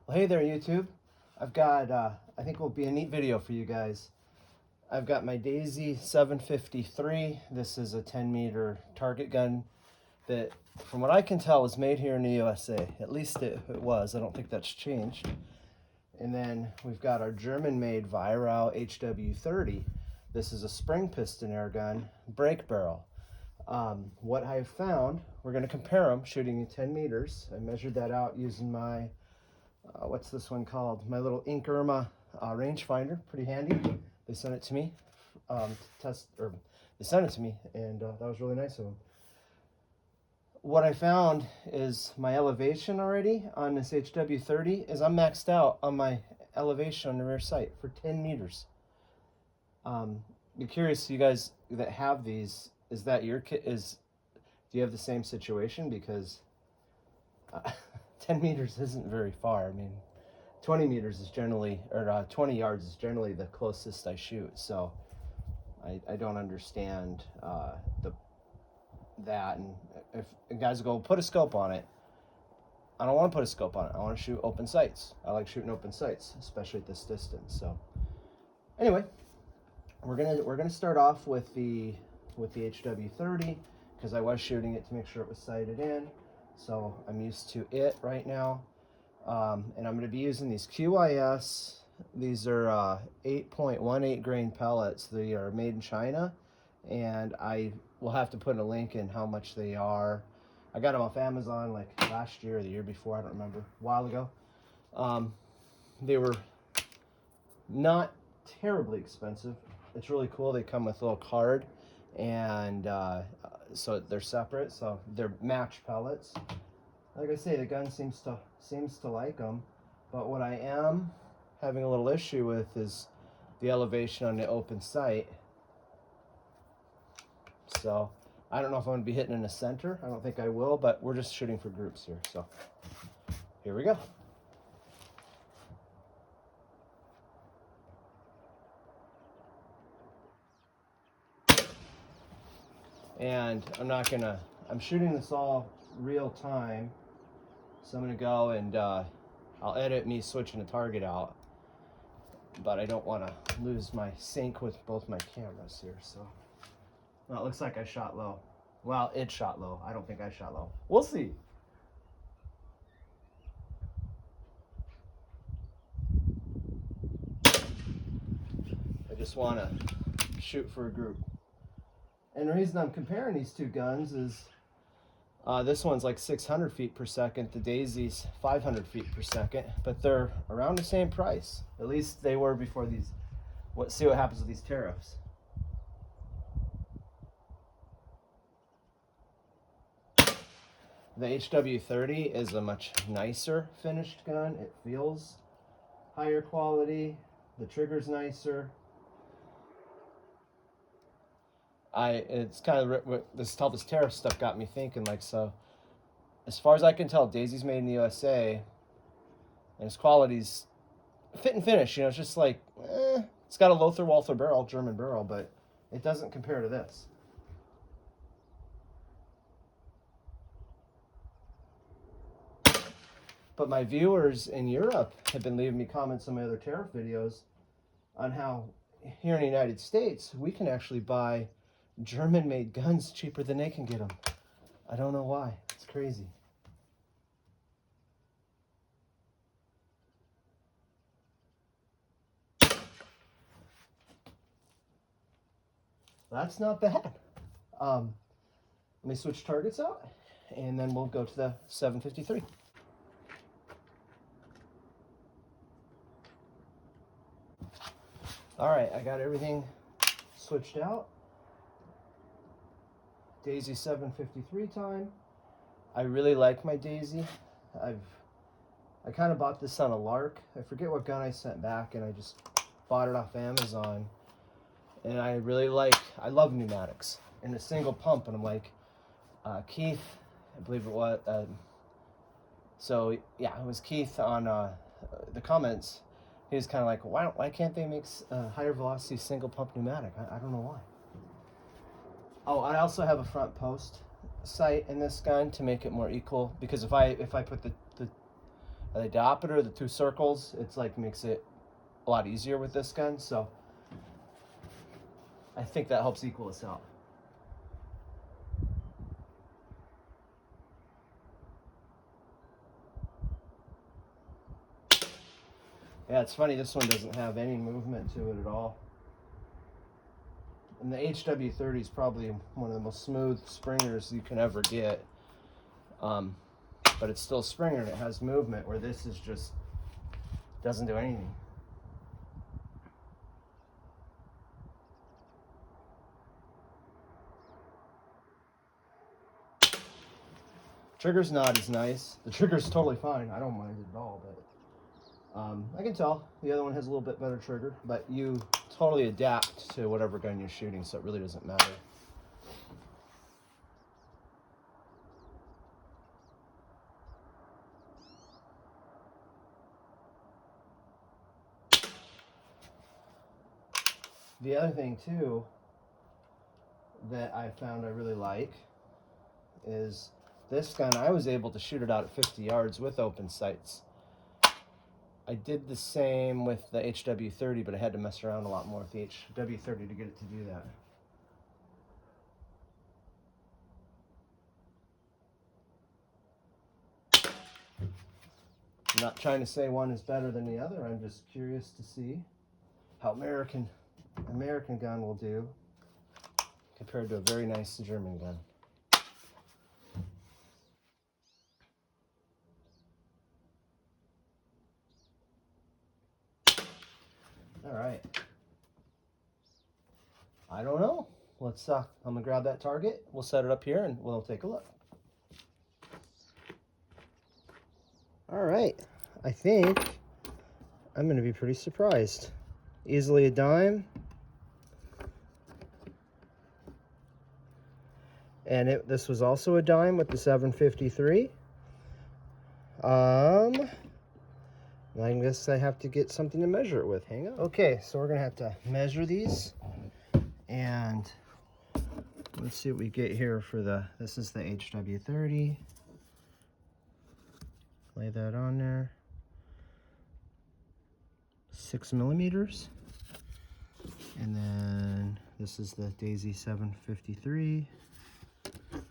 Well, hey there, YouTube. I've got, I think it will be a neat video for you guys. I've got my Daisy 753. This is a 10-meter target gun that, from what I can tell, was made here in the USA. At least it was. I don't think that's changed. And then we've got our German-made Weihrauch HW30. This is a spring piston air gun, break barrel. What I've found, we're going to compare them shooting at 10 meters. I measured that out using my what's this one called? My little Ink Irma rangefinder. Pretty handy. They sent it to me to test, or they sent it to me, and that was really nice of them. What I found is my elevation already on this HW30 is I'm maxed out on my elevation on the rear sight for 10 meters. Be curious, you guys that have these, is that your kit? Do you have the same situation? Because 10 meters isn't very far. I mean, 20 meters is generally, or 20 yards is generally the closest I shoot. So I don't understand that. And if guys go, put a scope on it. I don't want to put a scope on it. I want to shoot open sights. I like shooting open sights, especially at this distance. So anyway, we're gonna start off with the HW30 because I was shooting it to make sure it was sighted in. So I'm used to it right now. And I'm going to be using these QIS. These are 8.18 grain pellets. They are made in China. And I will have to put a link in how much they are. I got them off Amazon like last year or the year before. I don't remember. A while ago. They were not terribly expensive. It's really cool. They come with a little card. And so they're separate, so they're match pellets. Like I say, the gun seems to like them, but what I am having a little issue with is the elevation on the open sight. So I don't know if I'm going to be hitting in the center. I don't think I will, but we're just shooting for groups here. So here we go. And I'm shooting this all real time. So I'm gonna go and I'll edit me switching the target out. But I don't wanna lose my sync with both my cameras here, so. Well, it looks like I shot low. Well, it shot low. I don't think I shot low. We'll see. I just wanna shoot for a group. And the reason I'm comparing these two guns is this one's like 600 feet per second, the Daisy's 500 feet per second, but they're around the same price. At least they were before these. See what happens with these tariffs. The HW30 is a much nicer finished gun. It feels higher quality. The trigger's nicer. It's kind of all this tariff stuff got me thinking, like, so as far as I can tell, Daisy's made in the USA, and its quality's fit and finish. You know, it's just like, it's got a Lothar Walther barrel, German barrel, but it doesn't compare to this. But my viewers in Europe have been leaving me comments on my other tariff videos on how here in the United States we can actually buy German-made guns cheaper than they can get them. I don't know why. It's crazy. That's not bad. Let me switch targets out, and then we'll go to the 753. All right, I got everything switched out. Daisy 753 time. I really like my Daisy. I kind of bought this on a lark. I forget what gun I sent back, and I just bought it off Amazon. And I love pneumatics. And a single pump, and I'm like, Keith, I believe it was. So yeah, it was Keith on the comments. He was kind of like, why can't they make higher velocity single pump pneumatic? I don't know why. Oh, I also have a front post sight in this gun to make it more equal, because if I put the the diopter, the 2 circles, it's like makes it a lot easier with this gun. So I think that helps equal us out. Yeah, it's funny, this one doesn't have any movement to it at all. And the HW30 is probably one of the most smooth springers you can ever get. But it's still a springer and it has movement, where this is just doesn't do anything. Trigger's not as nice. The trigger's totally fine. I don't mind it at all, but I can tell the other one has a little bit better trigger, but you totally adapt to whatever gun you're shooting, so it really doesn't matter. The other thing too that I found I really like is this gun. I was able to shoot it out at 50 yards with open sights. I did the same with the HW30, but I had to mess around a lot more with the HW30 to get it to do that. I'm not trying to say one is better than the other. I'm just curious to see how American gun will do compared to a very nice German gun. All right. I don't know. Let's I'm gonna grab that target. We'll set it up here and we'll take a look. All right. I think I'm gonna be pretty surprised. Easily a dime. And this was also a dime with the 753. I guess I have to get something to measure it with. Hang on. Okay, so we're gonna have to measure these, and let's see what we get here for this is the HW30. Lay that on there. 6 millimeters. And then this is the Daisy 753. Here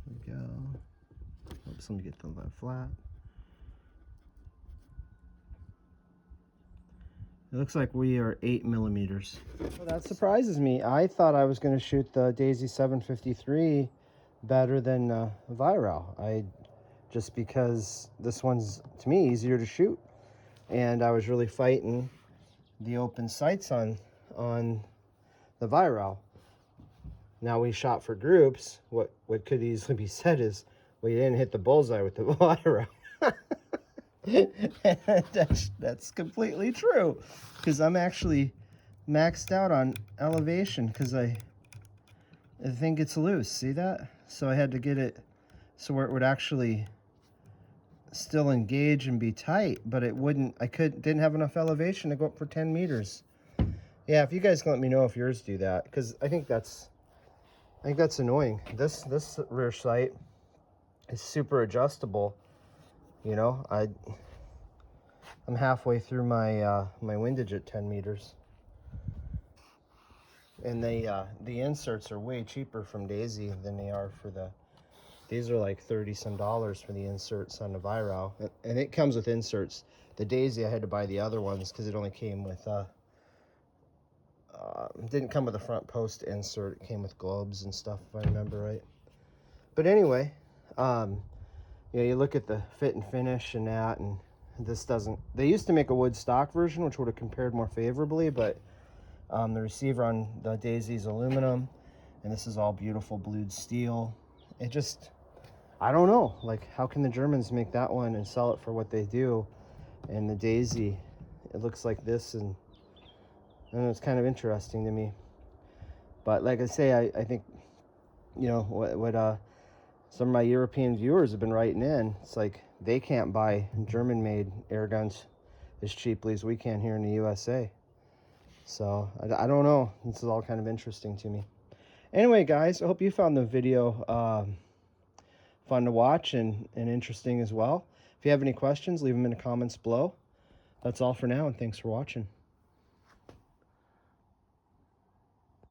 we go. Oops, let me get the flat. It looks like we are 8 millimeters. Well, that surprises me. I thought I was going to shoot the Daisy 753 better than Weihrauch. Just because this one's, to me, easier to shoot. And I was really fighting the open sights on the Weihrauch. Now we shot for groups. What could easily be said is, well, you didn't hit the bullseye with the Weihrauch. that's completely true, because I'm actually maxed out on elevation because I think it's loose. See that? So I had to get it so where it would actually still engage and be tight, but it wouldn't. Didn't have enough elevation to go up for 10 meters. Yeah, if you guys can let me know if yours do that, because I think that's annoying. This rear sight is super adjustable. You know, I'm halfway through my my windage at 10 meters, and the inserts are way cheaper from Daisy than they are for the. These are like $30 some for the inserts on the Weihrauch, and it comes with inserts. The Daisy I had to buy the other ones because it only came with didn't come with a front post insert. It came with globes and stuff, if I remember right. But anyway, yeah, you look at the fit and finish and that, and this doesn't. They used to make a wood stock version, which would have compared more favorably, but the receiver on the Daisy is aluminum, and this is all beautiful blued steel. It just, I don't know, like, how can the Germans make that one and sell it for what they do, and the Daisy, it looks like this, and I don't know, it's kind of interesting to me. But like I say, I think, you know, what some of my European viewers have been writing in, it's like they can't buy German-made air guns as cheaply as we can here in the USA. So I don't know. This is all kind of interesting to me. Anyway, guys, I hope you found the video fun to watch and interesting as well. If you have any questions, leave them in the comments below. That's all for now, and thanks for watching.